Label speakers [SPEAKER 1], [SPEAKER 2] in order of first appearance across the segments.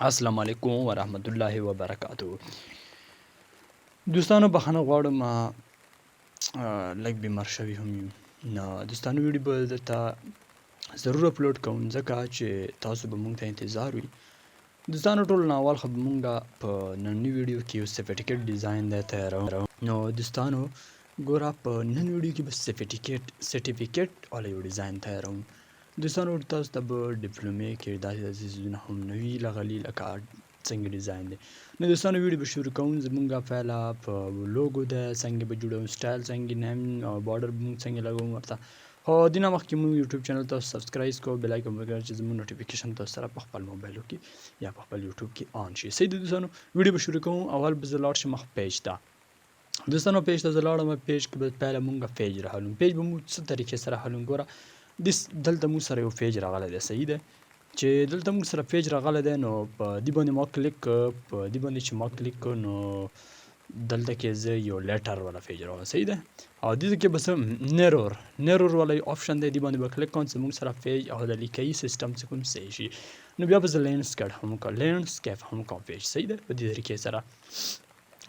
[SPEAKER 1] السلام علیکم ورحمت الله وبرکاتو. دوستانو بخښنه غواړم لږ بیمار شوی هم یم. نو دوستانو ویډیو به درته ضرور اپلوډ کوم ځکه چې تاسو به مونږ ته انتظار وي. دوستانو ټول نه اول خو به مونږ په ننني ویډیو کې یو سرټیفیکیټ ډیزاین دی تیاروو. نو دوستانو ګوره په نن ویډیو کې به سرټیفیکیټ والا یو ډیزاین تیاروم. دوستانو تاسو ته به ډیپلومې کې داسې څیزونه هم نه وي لغلي لکه څنګه ډیزاین دی. نو دوستانو ویډیو به شروع کوم. زمونږ پهله په لوګو ده څنګه به جوړوم، سټایل څنګه نیم او بارډر به مونږ څنګه لګوم ورته. خو دینه مخکې مونږ یوټیوب چینل تاسو سبسکرایب کو، بیل آیکن وګورئ چې زموږ نوټیفیکیشن تاسو سره په خپل موبایل کې یا په خپل یوټیوب کې آن شي. صحیح دی دوستانو ویډیو به شروع کوم. اول به زه لاړ شم پیج ته. دوستانو پیج ته زه لاړم. پیج کې به پهله مونږ پیج راحلوم. پیج به مونږ څه طریقې سره حلوم. ګوره دلته مونږ سره یو پیج راغلی دی. صحیح دی چې دلته مونږ سره پیج راغلی دی. نو په دې باندې ما کلیک په دې باندې چې ما کلیک نو دلته کې زه یو لیټر والا پیج راغلی. صحیح دی او دې کې به زه نیرور والا آپشن دی دې باندې به کلیک کوم چې مونږ سره پیج او د لیکایي سیستم څه کوم صحیح شي. نو بیا به زه لینډسکیپ هم کوم پیج. صحیح دی په دې طریقې سره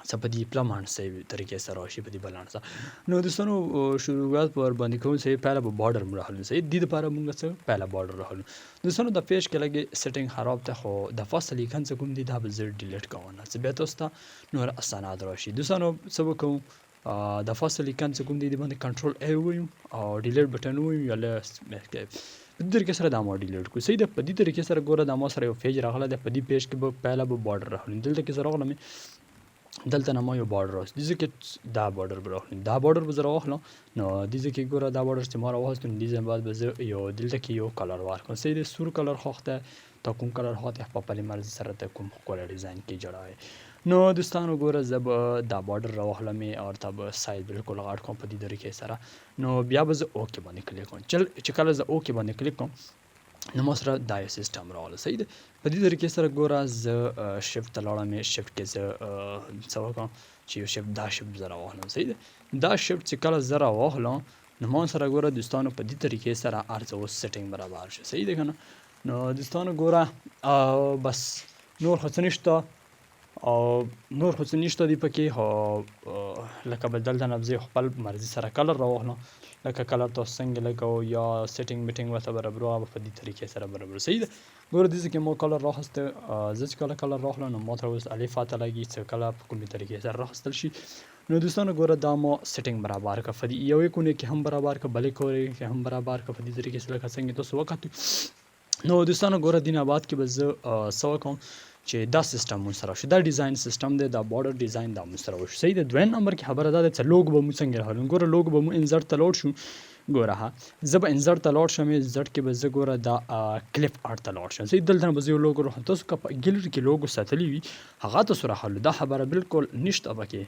[SPEAKER 1] څه په دې پلمان صحیح طریقې سره راشي په دې بلان سره. نو دوستانو شروعات پر باندې کوم صحیح پهله به بارډر راحلو. صحیح دې لپاره مونږ څه پهله بارډر راحلو. دوستانو د پیج کې لګي سیټینګ خراب ده خو د فاصله لیکن څه کوم دي دا به زه ډیلیټ کوم نه څه بیا تاسو ته نور اسانات راشي. دوستانو څه وکړو د فاصله لیکن څه کوم دي باندې کنټرول ای ویم او ډیلیټ بټن ویم یا له په دې طریقې سره دا ما ډیلیټ کو. صحیح ده په دې طریقې سره ګوره دا ما سره یو پیج راغله ده. په دې پیج کې به پهله به بارډر راحلو. دلته کې زه راغلم دلته نه ما یو بارډر راوست. دې کې دا بارډر به راخلم. دا بارډر به زه راواخلم. نو دې کې ګوره دا بارډر چې ما راواخیستو دې بعد به زه یو دلته کې یو کلر ورکړم. صحیح دی سور کلر خوښته تا کوم کلر خوښته په خپل مرضي سره ته کوم ښکلی ډیزاین کې جوړوئ. نو دوستانو ګوره زه به دا بارډر راواخلم او ورته به سایز بالکل غټ کوم په دې طریقې سره. نو بیا به زه اوکې باندې کلیک کوم. چې کله زه اوکې باندې کلیک کوم نو ما سره دا یو سیستم راغله. صحیح دی په دې طریقې سره ګوره زه شفت ته لاړم. شفت کې زه څه وکړم چې یو شفت دا شفت زه راواخلم. صحیح دی دا شفت چې کله زه راواخلم نو ما سره ګوره دوستانو په دې طریقې سره هر څه اوس سیټینګ برابر شو. صحیح دی که نه. نو دوستانو ګوره بس نور خو څه نشته دی پکې. لکه به دلته نه زه خپل مرضي سره کلر راواخلم لکه کلر تاسو څنګه لګو یا سیټینګ میټینګ ورته برابرو په دې طریقې سره برابرو. صحیح ده ګوره دې کې مو کلر راخسته. زه چې کله کلر راخلم نو ما ته اوس الف فاته لګي چې کله په کومې طریقې سره راخستل شي. نو دوستانو ګوره دا مو سیټینګ برابر کا فدی یوې کونه کې هم برابر کا بلې کورې کې هم برابر کا په دې طریقې سره لکه څنګه تاسو وکړئ. نو دوستانو ګوره دین آباد کې به زه څه وکړم چې دا سیستم مون سره شو. دا ډیزاین سیستم دی دا بارډر ډیزاین دا مون سره وشو. صحیح دی دویم نمبر کې خبره ده چې لوګو به مو څنګه راغلو. ګوره لوګو به مو انزرټ ته لاړ شو. ګوره زه به انزرټ ته لاړ شم. انزرټ کې به زه ګوره دا کلیپ آرټ ته لاړ شم. صحیح دلته به زه یو لوګو راخلم. تاسو که په ګیلري کې لوګو ساتلی وي هغه تاسو راخلو. دا خبره بالکل نشته پکې.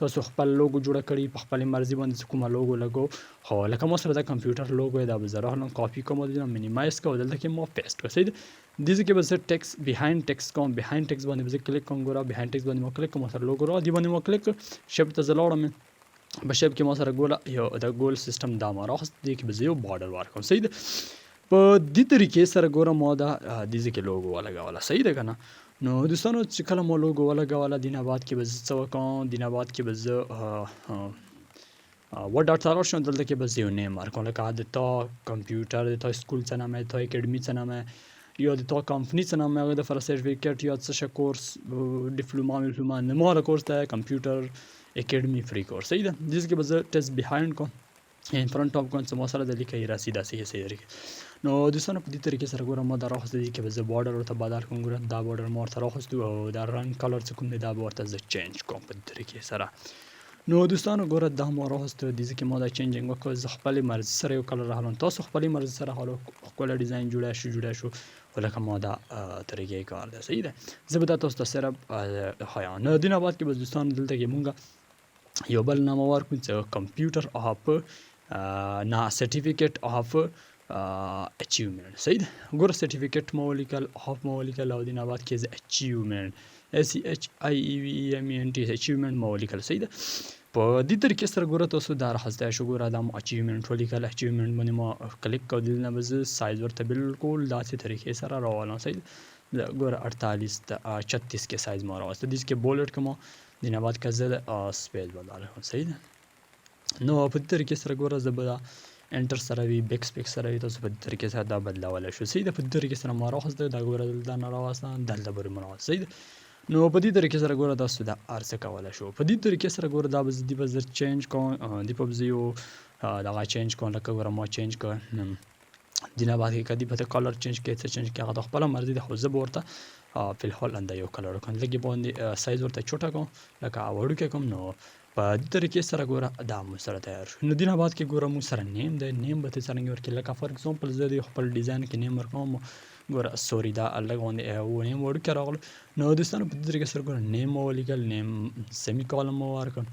[SPEAKER 1] تاسو خپل لوګو جوړه کړئ په خپل مرضي باندې کومه لوګو لګو. خو لکه ما سره دا کمپیوټر لوګو دا به زه راخلم کاپي کوم دا مینیمایز کوم دلته کې ما پیسټ کوم. صحیح دې کې به زه ټیکس بیهایند ټیکس کوم. بیهایند ټیکس باندې به زه کلیک کوم. ګوره بیهایند ټیکس باندې ما کلیک کوم سره لوګو را دې باندې ما کلیک شپ ته زه لاړم. په شپ کې ما سره ګوله یو د ګول سیستم دا ما راخست. دې کې به زه یو بارډر ورکوم. صحیح ده په دې طریقې سره ګوره ما دا دې کې لوګو ولګوله. صحیح ده که نه. نو دوستانو چې کله ما لوګو ولګوله دین آباد کې به زه څه وکړم. دین آباد کې به زه ورډ ډاټ ته راشم. دلته کې به زه یو نیم ورکوم لکه د تا کمپیوټر د تا اسکول څه نام ہے تا اکیډمي څه نام ہے یا د تا کمپنی څه نام ہے هغه دپاره سرټیفیکیټ یا څه شه کورس ډپلوما نماره کورس ده کمپیوټر اکیډمي فری کورس. صحیح ده دې کې به زه ټیسټ بیهایند کوم ان فرنٹ آف کوم چې ما سره د لیکي راسي داسې طریقې. نو دوستانو په دې طریقې سره ګوره ما دا راخسته. دې کې به زه بارډر ورته بدل کوم. ګوره دا بارډر ما ورته راخستو او دا رنګ کلر چې کوم دی دا به ورته زه چینج کوم په دې طریقې سره. نو دوستانو ګوره دا ما راخسته. دې کې ما دا چینجینګ وکړ. زه خپل مرضي سره یو کلر راخلم. تاسو خپل مرضي سره حالو ښکلی ډیزاین جوړه شو ولکه ما دا طریقې کار ده. صحیح ده زه به دا تاسو ته صرف ښایم. نو دین آباد کې به دوستانو دلته کې مونږ یو بل نامه ورکړو چې کمپیوټر اپ نه سرټیفیکیټ اف اچیومنټ. صحیح ده ګوره سرټیفیکیټ مو ولیکل اف مو ولیکل او دین آباد کې اچیومنټ SCHIEVEMENT اچیومنټ مو ولیکل. صحیح ده په دې طریقې سره ګوره تاسو دا راخستی شو. ګوره دا مو اچیومنټ ولیکل. اچیومنټ باندې ما کلیک کو. دلته به زه سایز ورته بالکل داسې طریقې سره راولم. صحیح ګوره 48 36 کې سایز ما راوسته دې کې بولډ کوم دینه بعد که زه سپیس بدل کوم صحیح ده نو په دې طریقې سره ګوره زه به دا انټر سره وي بیک سپیک سره وي تاسو په دې طریقې سره دا بدلولی شو صحیح ده په دې طریقې سره ما راوسته دا ګوره دلته نه راوسته دلته به مو راوسته صحیح ده نو په دې طریقې سره ګوره تاسو دا هر څه کولی شو په دې طریقې سره ګوره دا به دې به زه چینج کوم دې به زه یو دغه چینج کوم لکه ګوره ما چینج کړ دینه بعد کې کدی به کلر چینج کې څه چینج کې هغه د خپل مرزي د خو زه ورته په الحال انده یو کلر کوم لګي باندې سایز ورته چوټه کوم لکه وړو کې کوم نو په دې طریقې سره ګوره دا مو سره تیار شو نو دینه بعد کې ګوره مو سره نیم دی نیم به څنګه ورکې لکه فار ایگزامپل زه د خپل ډیزاین کې نیم ورکوم ګوره سوري دا الګ باندې و نیم وړو کې راغلو نو دوستانو په دې طریقې سره ګوره نیم ولیکل نیم سیمی کالم ورکړ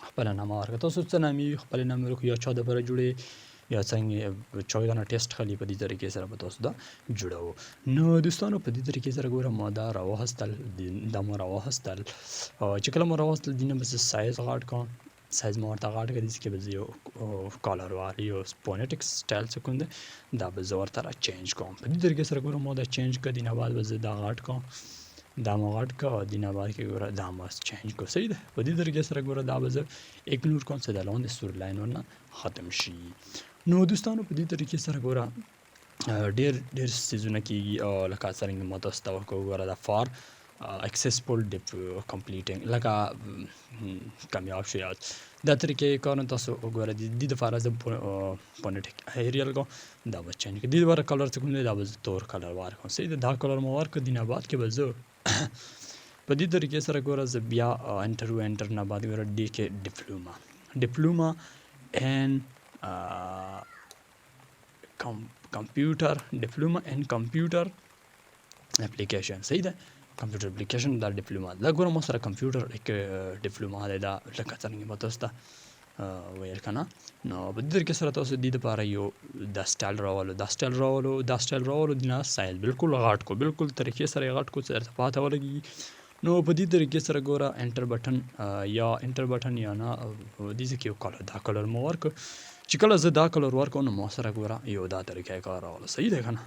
[SPEAKER 1] خپل نامه ورکړ تاسو څه نامي خپل نامه ورکړ یا چا د پر جوړې یا څنګه چویدانه ټیسټ خلی په دې طریقې سره به تاسو دا جوړو نو دوستانو په دې طریقې سره ګوره ما دا راوهستل دا ما راوهستل چې کله ما راوهستل دینه بس سایز غاټ کوم سایز ما ورته غاټ کړی چې به یو کالر والی یو فونیټیک سټایل څه کوم دا به زه ورته چینج کوم په دې طریقې سره ګوره ما دا چینج کړ دینه بعد به زه دا غاټ کوم دا ما غاټ کا دینه بعد کې ګوره دا ما چینج کو صحیح ده په دې طریقې سره ګوره دا به زه اګنور کوم څه د لاندې سور لاین ورنه ختم شي نو دوستانو په دې طریقې سره ګوره ډېر سیزونه کېږي لکه څرنګه ما تاسو ته وکړو ګوره دا فار اکسسفل ډپ کمپلیټینګ لکه کامیاب شو دا طریقې کارونه تاسو وګوره د دې دپاره زه فونیټیک ایریل کوم دا به چینج کړم د دې لپاره کلر څه کوم دی دا به زه تور کلر ورکړم صحیح ده دا کلر مو ورکړ دینه بعد کې به زه په دې طریقې سره ګوره زه بیا انټر نه بعد ګوره ډي کې ډپلوما ان computer diploma in computer application صحیح ده computer application دا ډیپلوما دا ګوره ما سره computer ډیپلوما دی دا لکه څنګه ما تاسو ته ویل کنه نو په دې طریقې سره تاسو دې لپاره یو دا سټایل راولو د نه سایل بالکل غاټ کو بالکل طریقې سره غاټ کو چې درته پاته ولګي نو په دې طریقې سره ګوره انټر بټن یا نه دې کې یو کلر دا کلر مو ورک چې کله زه دا کلر ورکوم نو ما سره ګوره یو دا طریقې کار راوله صحیح دی که نه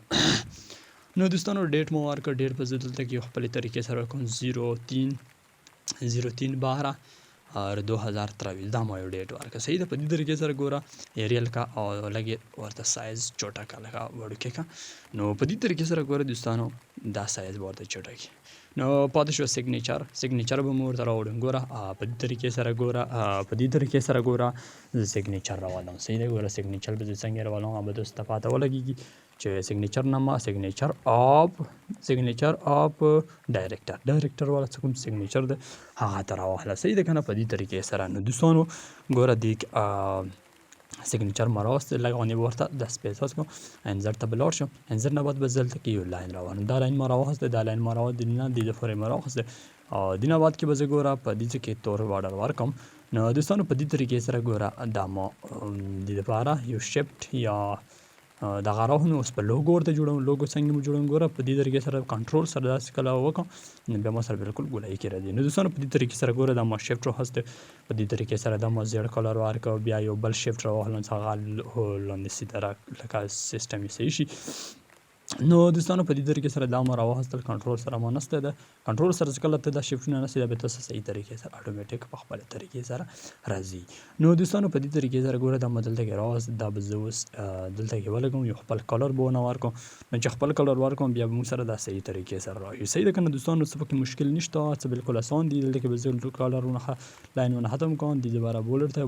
[SPEAKER 1] نو دوستانو ډیټ مو ورکړ ډیټ په زه دلته کې خپلې طریقې سره کوم 03/12 2023 دا ما یو ډیټ ورکړ صحیح ده په دې طریقې سره ګوره ایریل کا او لګې ورته سایز چوټه کا لکه وړوکی کا نو په دې طریقې سره ګوره دوستانو دا سایز به ورته چوټه کی نو پاتې شو سیګنیچر به مو ورته راوړم ګوره په دې طریقې سره ګوره زه سیګنیچر راولم صحیح دی ګوره سیګنیچر به زه څنګه راولم هغه به تاسو ته پاته ولګېږي چې سیګنیچر نامه سیګنیچر اف ډایرکټر والا څه کوم سیګنیچر ده هغه ته راواخله صحیح ده که نه په دې طریقې سره نو دوستانو ګوره دې سیګنیچر ما راوسته لږ به ورته د سپیس کوم انزر ته به لاړ شم انزر نه بعد به زه دلته کې یو لاین راوړم دا لاین ما راوخسته د نه دې دپاره یې ما راوخسته دینه بعد کې به زه ګوره په دې کې تور بارډر ورکړم نو دوستانو په دې طریقې سره ګوره دا ما دې دپاره یو شفټ یا دغه راوړم اوس په لوګو ورته جوړوم لوګو څنګه مو جوړوم ګوره په دې طریقې سره کنټرول سره داسې کله وکړم نو بیا ما سره بالکل ګولایي کې راځي نو دوستانو په دې طریقې سره ګوره دا ما شفټ راوخسته په دې طریقې سره دا ما زیړ کلر ورکړ بیا یو بل شفټ راواخلم چې هغه لاندې سیده لکه سیسټم یې صحیح شي نو دوستانو په دې طریقې سره دا ما راوهستل کنټرول سره ما نسته ده کنټرول سره چې کله ته دا شفټونه نسي دا به تاسو صحیح طریقې سره اټومیټیک په خپله طریقې سره راځي نو دوستانو په دې طریقې سره ګوره دا ما دلته کې راوست دا به زه اوس دلته کې ولګوم یو خپل کلر به ونه ورکړم نو چې خپل کلر ورکړم بیا به موږ سره دا صحیح طریقې سره راشي صحیح ده که نه دوستانو څه پکې مشکل نشته څه بالکل اسان دي دلته کې به زه کلرونه لاینونه ختم کوم دې دوباره بولډ ته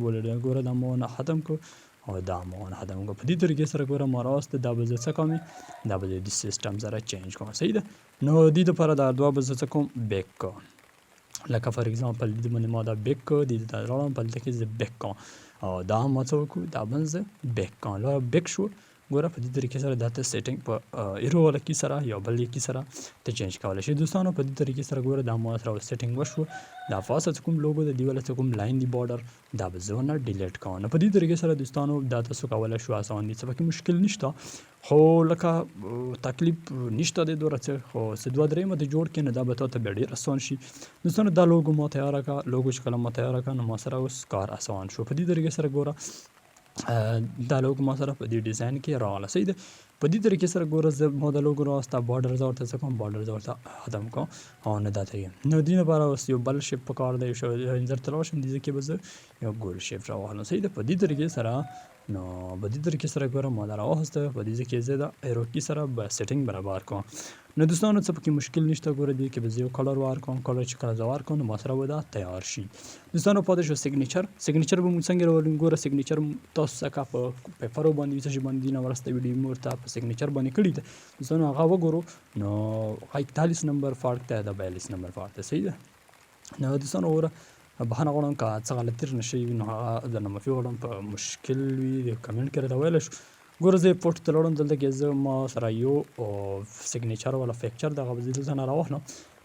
[SPEAKER 1] ګوره دا ما ونه ختم کړو او دا ما ونه ختم کړو په دې طریقې سره ګوره ما راوسته دا به زه څه کوم دا به د سیسټم سره چینج کوم صحیح ده نو دې دپاره دا دوه به زه څه کوم بیک کوم لکه فار ایگزامپل دې باندې ما دا بیک کړ دې ته راوړم په دلته کې زه بیک کوم او دا هم ما څه وکړو دا به زه بیک کوم لا بیک شو ګوره په دې طریقې سره دا ته سیټینګ په ایرو والا کی سره یا بل کی سره ته چینج کولی شي دوستانو په دې طریقې سره ګوره دا ما سره سیټینګ وشو دا فاصله چې کوم لوګو د دې والا چې کوم لاین دی بارډر دا به زه نه ډیلیټ کوم نو په دې طریقې سره دوستانو دا تاسو کولی شو اسان دي څه پکې مشکل نشته خو لکه تکلیف نشته دی دوره څه خو څه دوه درې مته جوړ کړي نو دا به تاته بیا ډېر اسان شي دوستانو دا لوګو ما تیاره کړه لوګو چې کله ما تیاره کړه نو ما سره اوس کار اسان شو په دې طریقې سره ګوره دا لوګو ما سره په دې ډیزاین کې راغله. صحیح ده. په دې طریقې سره ګوره زه ما دا لوګو راوسته، بارډر زه ورته څه کوم، بارډر زه ورته ختم کوم او نه دا طریقې. نو دې لپاره اوس یو بل شیپ پکار دی. انځر ته لاړ شم، دې ځای کې به زه یو ګول شیپ راواخلم. صحیح ده. په دې طریقې سره نو په دې طریقې سره ګوره ما دا راواخیسته. په دې ځای کې زه د ایرو کی سره سیټینګ برابر کوم. نو دوستانو څه پکې مشکل نشته. ګوره دې کې به زه یو کلر وار کوم. کلر چې کله زه وار کوم نو ما سره به دا تیار شي. دوستانو پاتې شو سیګنیچر. سیګنیچر به موږ څنګه راولو؟ ګوره سیګنیچر تاسو څخه په پیپرو باندې څه شي باندې نه ورسته ویډیو مو ورته په سیګنیچر باندې کړي ده. دوستانو هغه وګورو. نو 41 نمبر فارق ته د 42 نمبر فارق ته. صحیح ده. نو دوستانو ګوره بخښنه غواړم که څه غلطي رانه شوي وي نو هغه درنه معافي غواړم. په مشکل وي د کمنټ کې راته ویلی شو. ګوره زه پورټ ته لاړم. دلته کې زه ما سره یو سیګنیچر والا فیکچر دغه به زه دلته نه راواخلم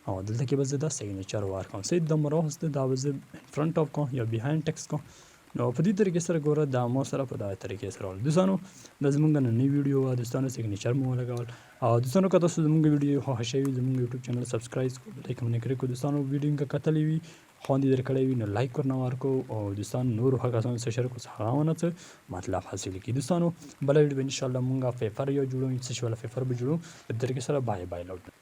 [SPEAKER 1] او دلته کې به زه دا سیګنیچر وار کوم. صحیح دا مو راوخیسته. دا به زه فرنټ اف کوم یا بیهایند ټکس کوم. نو په دې طریقې سره ګوره دا مو سره په دغه طریقې سره ول. دوستانو دا زموږ نننۍ ویډیو وه. دوستانو سیګنیچر مو ولګول. او دوستانو که تاسو زموږ ویډیو خوښه شوي زموږ یوټیوب چینل سبسکرایب کړو، لایک هم نه کړی کو. دوستانو ویډیو که کتلی وي خوند یې در کړی وي نو لایک ورنه ورکړو او دوستان نورو هغه کسانو سره شیر کړو چې هغه ونه څه مطلب حاصل کړي. دوستانو بله ویډیو به انشاءالله مونږ پیپر یا جوړو څه شي والا پیپر به جوړو. په دې طریقې سره بای بای لوټ.